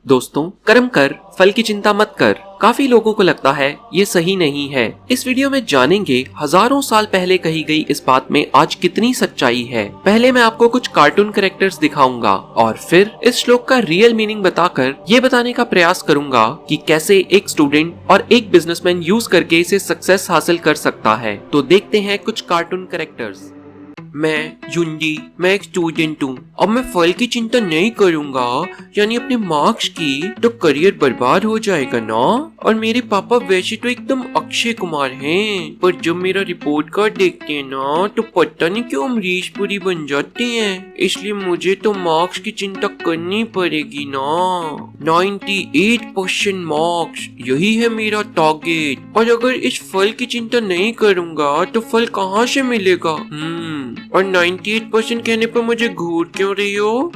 दोस्तों, कर्म कर, फल की चिंता मत कर। काफी लोगों को लगता है ये सही नहीं है। इस वीडियो में जानेंगे हजारों साल पहले कही गई इस बात में आज कितनी सच्चाई है। पहले मैं आपको कुछ कार्टून कैरेक्टर्स दिखाऊंगा और फिर इस श्लोक का रियल मीनिंग बताकर ये बताने का प्रयास करूंगा कि कैसे एक स्टूडेंट और एक बिजनेसमैन यूज करके इसे सक्सेस हासिल कर सकता है। तो देखते हैं कुछ कार्टून कैरेक्टर्स। मैं एक स्टूडेंट हूँ। अब मैं फल की चिंता नहीं करूँगा, यानी अपने मार्क्स की, तो करियर बर्बाद हो जाएगा ना। और मेरे पापा वैसे तो एकदम अक्षय कुमार हैं, पर जब मेरा रिपोर्ट कार्ड देखते हैं ना तो पता नहीं क्यों अमरीश पुरी बन जाते हैं। इसलिए मुझे तो मार्क्स की चिंता करनी पड़ेगी ना। 98% मार्क्स, यही है मेरा टारगेट। और अगर इस फल की चिंता नहीं करूँगा तो फल कहाँ से मिलेगा? और 98% कहने पर मुझे घूर क्यों रही हो?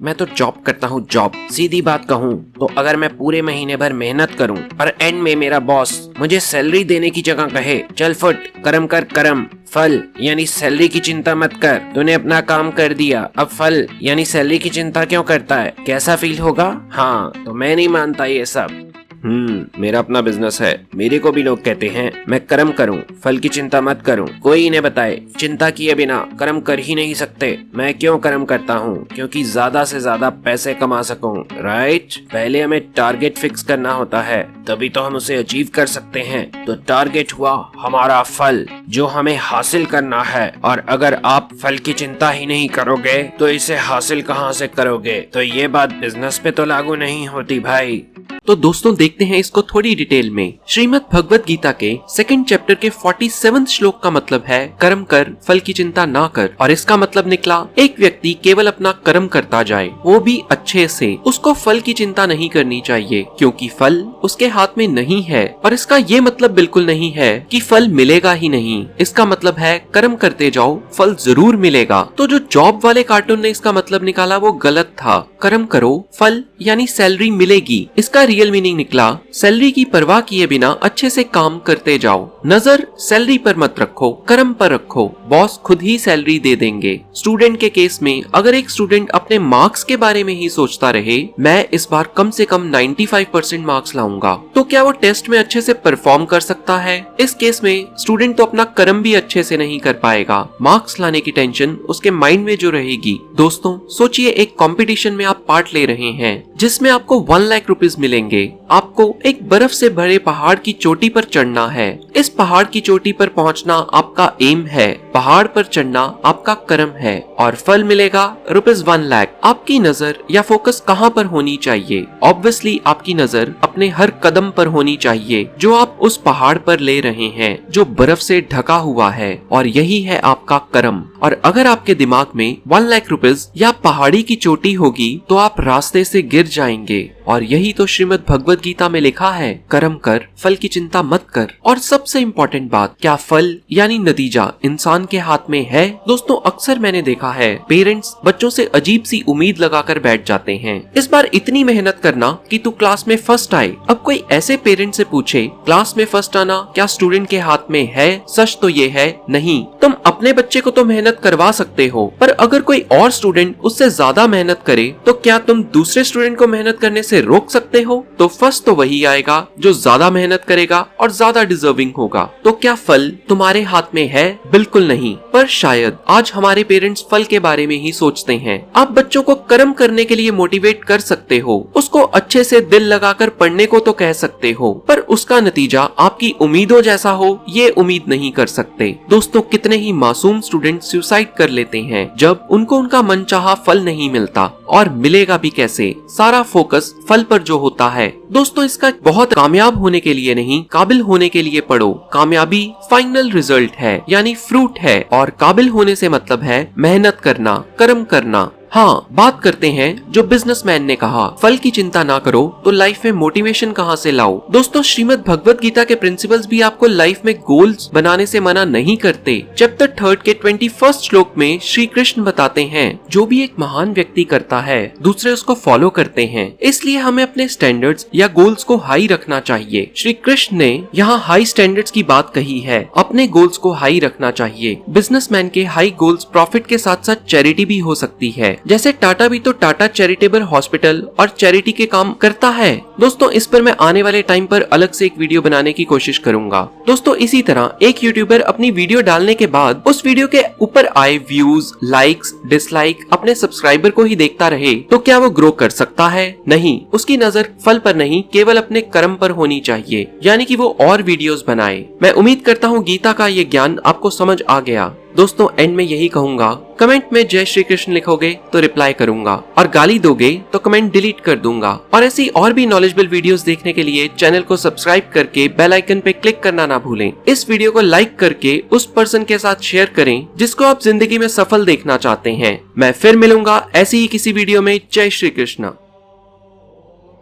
मैं तो जॉब करता हूँ, जॉब। सीधी बात कहूँ तो अगर मैं पूरे महीने भर मेहनत करूँ और एंड में मेरा बॉस मुझे सैलरी देने की जगह कहे चल फुट, कर्म कर कर्म, फल यानी सैलरी की चिंता मत कर, तूने अपना काम कर दिया, अब फल यानी सैलरी की चिंता क्यों करता है, कैसा फील होगा? हाँ, तो मैं नहीं मानता ये सब। मेरा अपना बिजनेस है, मेरे को भी लोग कहते हैं मैं कर्म करूं, फल की चिंता मत करूं। कोई इन्हें बताए चिंता किए बिना कर्म कर ही नहीं सकते। मैं क्यों कर्म करता हूं? क्योंकि ज्यादा से ज्यादा पैसे कमा सकूं, राइट? पहले हमें टारगेट फिक्स करना होता है, तभी तो हम उसे अचीव कर सकते हैं। तो टारगेट हुआ हमारा फल, जो हमें हासिल करना है। और अगर आप फल की चिंता ही नहीं करोगे तो इसे हासिल कहाँ से करोगे? तो ये बात बिजनेस पे तो लागू नहीं होती भाई। तो दोस्तों देखते हैं इसको थोड़ी डिटेल में। श्रीमद् भगवत गीता के 2nd चैप्टर के 47 श्लोक का मतलब है कर्म कर, फल की चिंता ना कर। और इसका मतलब निकला एक व्यक्ति केवल अपना कर्म करता जाए, वो भी अच्छे से, उसको फल की चिंता नहीं करनी चाहिए, क्योंकि फल उसके हाथ में नहीं है। और इसका ये मतलब बिल्कुल नहीं है कि फल मिलेगा ही नहीं। इसका मतलब है कर्म करते जाओ, फल जरूर मिलेगा। तो जो जॉब वाले कार्टून ने इसका मतलब निकाला वो गलत था। कर्म करो, फल यानी सैलरी मिलेगी। इसका रियल मीनिंग निकला सैलरी की परवाह किए बिना अच्छे से काम करते जाओ। नजर सैलरी पर मत रखो, कर्म पर रखो, बॉस खुद ही सैलरी दे देंगे। स्टूडेंट के केस में अगर एक स्टूडेंट अपने मार्क्स के बारे में ही सोचता रहे, मैं इस बार कम से कम 95% मार्क्स लाऊंगा, तो क्या वो टेस्ट में अच्छे से परफॉर्म कर सकता है? इस केस में स्टूडेंट तो अपना कर्म भी अच्छे से नहीं कर पाएगा। मार्क्स लाने की टेंशन उसके माइंड में जो रहेगी। दोस्तों सोचिए, एक कंपटीशन में आप पार्ट ले रहे हैं जिसमें आपको 1 लाख रुपीज मिलेंगे। आपको एक बर्फ से भरे पहाड़ की चोटी पर चढ़ना है। इस पहाड़ की चोटी पर पहुंचना आपका एम है, पहाड़ पर चढ़ना आपका कर्म है, और फल मिलेगा ₹1 लाख। आपकी नजर या फोकस कहां पर होनी चाहिए? ऑब्वियसली आपकी नजर अपने हर कदम पर होनी चाहिए जो आप उस पहाड़ पर ले रहे हैं, जो बर्फ से ढका हुआ है, और यही है आपका कर्म। और अगर आपके दिमाग में 1 लाख रुपीज या पहाड़ी की चोटी होगी तो आप रास्ते से गिर जाएंगे। और यही तो श्रीमद् भगवत गीता में लिखा है, कर्म कर, फल की चिंता मत कर। और सबसे इम्पोर्टेंट बात, क्या फल यानी नतीजा इंसान के हाथ में है? दोस्तों अक्सर मैंने देखा है पेरेंट्स बच्चों से अजीब सी उम्मीद लगाकर बैठ जाते हैं, इस बार इतनी मेहनत करना कि तू क्लास में फर्स्ट आए। अब कोई ऐसे पेरेंट से पूछे क्लास में फर्स्ट आना क्या स्टूडेंट के हाथ में है? सच तो ये है नहीं। तुम अपने बच्चे को तो मेहनत करवा सकते हो, पर अगर कोई और स्टूडेंट उससे ज्यादा मेहनत करे तो क्या तुम दूसरे स्टूडेंट को मेहनत करने से रोक सकते हो? तो फर्स्ट तो वही आएगा जो ज्यादा मेहनत करेगा और ज्यादा डिजर्विंग होगा। तो क्या फल तुम्हारे हाथ में है? बिल्कुल नहीं। पर शायद आज हमारे पेरेंट्स फल के बारे में ही सोचते हैं। आप बच्चों को कर्म करने के लिए मोटिवेट कर सकते हो, उसको अच्छे से दिल लगाकर पढ़ने को तो कह सकते हो, पर उसका नतीजा आपकी उम्मीदों जैसा हो ये उम्मीद नहीं कर सकते। दोस्तों कितने ही मासूम स्टूडेंट सुसाइड कर लेते हैं जब उनको उनका मनचाहा फल नहीं मिलता, और मिलेगा भी कैसे? सारा फोकस फल पर जो होता है। दोस्तों इसका बहुत कामयाब होने के लिए नहीं, काबिल होने के लिए पढ़ो। कामयाबी फाइनल रिजल्ट है, यानी फ्रूट है, और काबिल होने से मतलब है मेहनत करना, कर्म करना। हाँ, बात करते हैं जो बिजनेसमैन ने कहा फल की चिंता ना करो, तो लाइफ में मोटिवेशन कहाँ से लाओ? दोस्तों श्रीमद् भगवत गीता के प्रिंसिपल्स भी आपको लाइफ में गोल्स बनाने से मना नहीं करते। चैप्टर 3 के 21 श्लोक में श्री कृष्ण बताते हैं, जो भी एक महान व्यक्ति करता है दूसरे उसको फॉलो करते हैं, इसलिए हमें अपने स्टैंडर्ड्स या गोल्स को हाई रखना चाहिए। श्री कृष्ण ने यहाँ हाई स्टैंडर्ड्स की बात कही है, अपने गोल्स को हाई रखना चाहिए। बिजनेसमैन के हाई गोल्स प्रॉफिट के साथ साथ चैरिटी भी हो सकती है। जैसे टाटा भी तो टाटा चैरिटेबल हॉस्पिटल और चैरिटी के काम करता है। दोस्तों इस पर मैं आने वाले टाइम पर अलग से एक वीडियो बनाने की कोशिश करूंगा। दोस्तों इसी तरह एक यूट्यूबर अपनी वीडियो डालने के बाद उस वीडियो के ऊपर आए व्यूज, लाइक्स, डिसलाइक अपने सब्सक्राइबर को ही देखता रहे तो क्या वो ग्रो कर सकता है? नहीं, उसकी नजर फल पर नहीं केवल अपने कर्म पर होनी चाहिए, यानी कि वो और वीडियोस बनाए। मैं उम्मीद करता हूँ गीता का ये ज्ञान आपको समझ आ गया। दोस्तों एंड में यही कहूंगा, कमेंट में जय श्री कृष्ण लिखोगे तो रिप्लाई करूंगा और गाली दोगे तो कमेंट डिलीट कर दूंगा। और ऐसी और भी नॉलेजेबल वीडियोस देखने के लिए चैनल को सब्सक्राइब करके बेल आइकन पे क्लिक करना ना भूलें। इस वीडियो को लाइक करके उस पर्सन के साथ शेयर करें जिसको आप जिंदगी में सफल देखना चाहते हैं। मैं फिर मिलूंगा ऐसी ही किसी वीडियो में। जय श्री कृष्ण।